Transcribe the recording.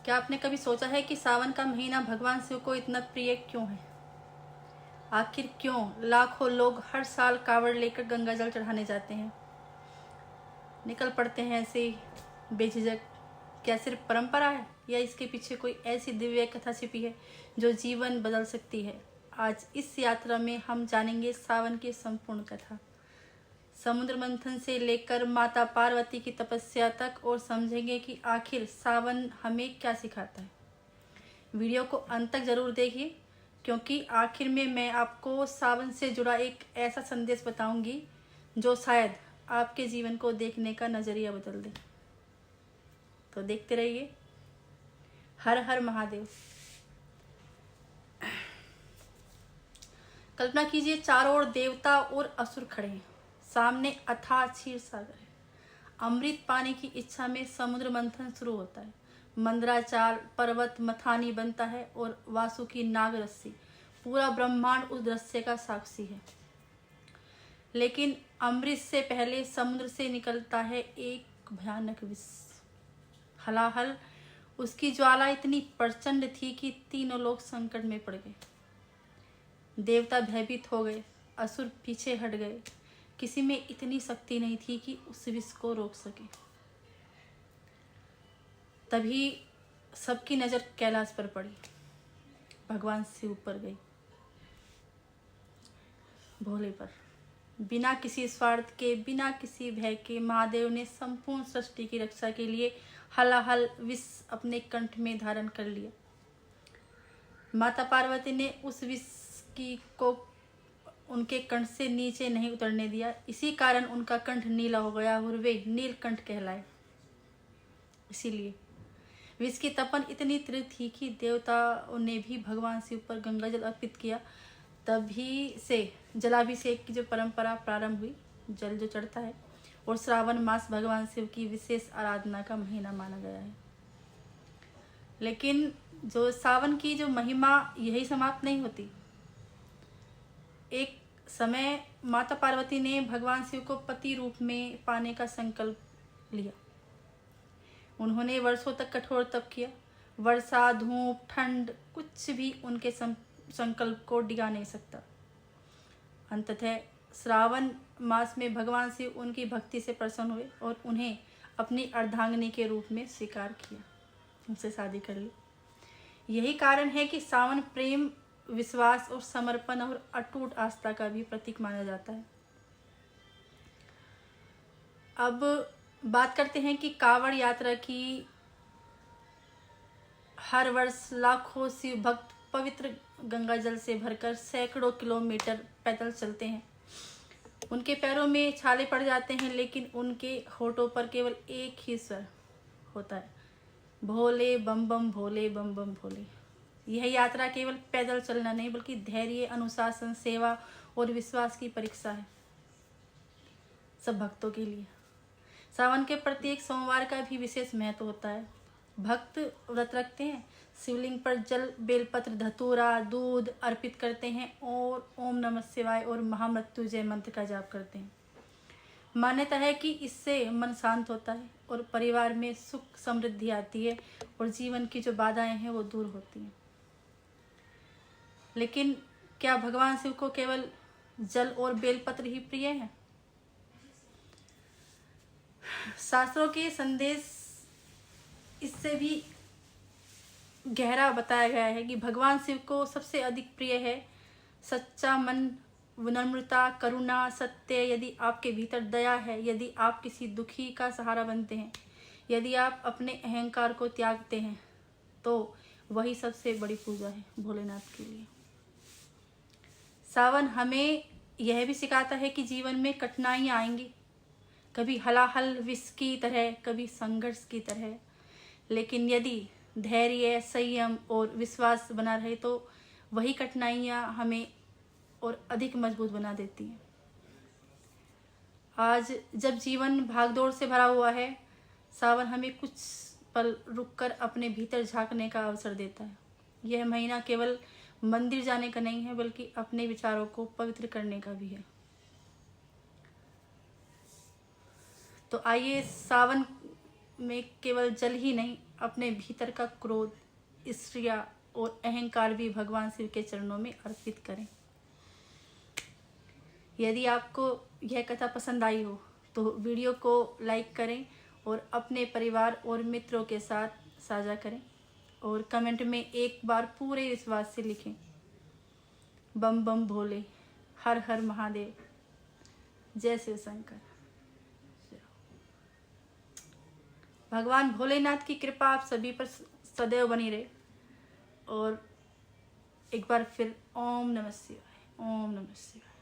क्या आपने कभी सोचा है कि सावन का महीना भगवान शिव को इतना प्रिय क्यों है? आखिर क्यों लाखों लोग हर साल कावड़ लेकर गंगा जल चढ़ाने जाते हैं, निकल पड़ते हैं ऐसे ही बेझिझक? क्या सिर्फ परंपरा है या इसके पीछे कोई ऐसी दिव्य कथा छिपी है जो जीवन बदल सकती है? आज इस यात्रा में हम जानेंगे सावन की संपूर्ण कथा, समुद्र मंथन से लेकर माता पार्वती की तपस्या तक, और समझेंगे कि आखिर सावन हमें क्या सिखाता है। वीडियो को अंत तक जरूर देखिए, क्योंकि आखिर में मैं आपको सावन से जुड़ा एक ऐसा संदेश बताऊंगी जो शायद आपके जीवन को देखने का नजरिया बदल दे। तो देखते रहिए। हर हर महादेव। कल्पना कीजिए, चारों ओर देवता और असुर खड़े हैं, सामने अथाह क्षीर सागर है। अमृत पाने की इच्छा में समुद्र मंथन शुरू होता है। मंद्राचाल पर्वत मथानी बनता है और वासुकी नाग रस्सी, पूरा ब्रह्मांड उस दृश्य का साक्षी है। लेकिन अमृत से पहले समुद्र से निकलता है एक भयानक विष, हलाहल। उसकी ज्वाला इतनी प्रचंड थी कि तीनों लोग संकट में पड़ गए। देवता भयभीत हो गए, असुर पीछे हट गए। किसी में इतनी शक्ति नहीं थी कि उस विष को रोक सके। तभी सबकी नजर कैलाश पर पड़ी। भगवान शिव पर गई, भोले पर। बिना किसी स्वार्थ के, बिना किसी भय के, महादेव ने संपूर्ण सृष्टि की रक्षा के लिए हलाहल विष अपने कंठ में धारण कर लिया। माता पार्वती ने उस विष को उनके कंठ से नीचे नहीं उतरने दिया। इसी कारण उनका कंठ नीला हो गया और वे नीलकंठ कहलाए। इसीलिए विष की तपन इतनी तीव्र थी कि देवताओं ने भी भगवान शिव पर गंगा जल अर्पित किया। तभी से जलाभिषेक की जो परंपरा प्रारंभ हुई, जल जो चढ़ता है, और श्रावण मास भगवान शिव की विशेष आराधना का महीना माना गया है। लेकिन जो सावन की जो महिमा यही समाप्त नहीं होती। एक समय माता पार्वती ने भगवान शिव को पति रूप में पाने का संकल्प लिया। उन्होंने वर्षों तक कठोर तप किया। वर्षा, धूप, ठंड, कुछ भी उनके संकल्प को डिगा नहीं सकता। अंततः श्रावण मास में भगवान शिव उनकी भक्ति से प्रसन्न हुए और उन्हें अपनी अर्धांगिनी के रूप में स्वीकार किया, उनसे शादी कर ली। यही कारण है कि सावन प्रेम, विश्वास और समर्पण और अटूट आस्था का भी प्रतीक माना जाता है। अब बात करते हैं कि कांवड़ यात्रा की। हर वर्ष लाखों शिव भक्त पवित्र गंगा जल से भरकर सैकड़ों किलोमीटर पैदल चलते हैं। उनके पैरों में छाले पड़ जाते हैं, लेकिन उनके होठों पर केवल एक ही स्वर होता है, भोले बम बम भोले बम बम भोले। यह यात्रा केवल पैदल चलना नहीं, बल्कि धैर्य, अनुशासन, सेवा और विश्वास की परीक्षा है सब भक्तों के लिए। सावन के प्रत्येक सोमवार का भी विशेष महत्व होता है। भक्त व्रत रखते हैं, शिवलिंग पर जल, बेलपत्र, धतूरा, दूध अर्पित करते हैं और ओम नमः शिवाय और महामृत्युंजय मंत्र का जाप करते हैं। मान्यता है कि इससे मन शांत होता है और परिवार में सुख समृद्धि आती है और जीवन की जो बाधाएं हैं वो दूर होती हैं। लेकिन क्या भगवान शिव को केवल जल और बेलपत्र ही प्रिय है? शास्त्रों के संदेश इससे भी गहरा बताया गया है कि भगवान शिव को सबसे अधिक प्रिय है सच्चा मन, विनम्रता, करुणा, सत्य। यदि आपके भीतर दया है, यदि आप किसी दुखी का सहारा बनते हैं, यदि आप अपने अहंकार को त्यागते हैं, तो वही सबसे बड़ी पूजा है भोलेनाथ के लिए। सावन हमें यह भी सिखाता है कि जीवन में कठिनाइयाँ आएंगी, कभी हलाहल विष की तरह, कभी संघर्ष की तरह। लेकिन यदि धैर्य, संयम और विश्वास बना रहे तो वही कठिनाइयाँ हमें और अधिक मजबूत बना देती हैं। आज जब जीवन भागदौड़ से भरा हुआ है, सावन हमें कुछ पल रुककर अपने भीतर झांकने का अवसर देता है। यह महीना केवल मंदिर जाने का नहीं है, बल्कि अपने विचारों को पवित्र करने का भी है। तो आइए सावन में केवल जल ही नहीं, अपने भीतर का क्रोध, ईर्ष्या और अहंकार भी भगवान शिव के चरणों में अर्पित करें। यदि आपको यह कथा पसंद आई हो तो वीडियो को लाइक करें और अपने परिवार और मित्रों के साथ साझा करें और कमेंट में एक बार पूरे विश्वास से लिखें, बम बम भोले, हर हर महादेव, जय शिव शंकर। भगवान भोलेनाथ की कृपा आप सभी पर सदैव बनी रहे। और एक बार फिर ओम नमः शिवाय, ओम नमः शिवाय।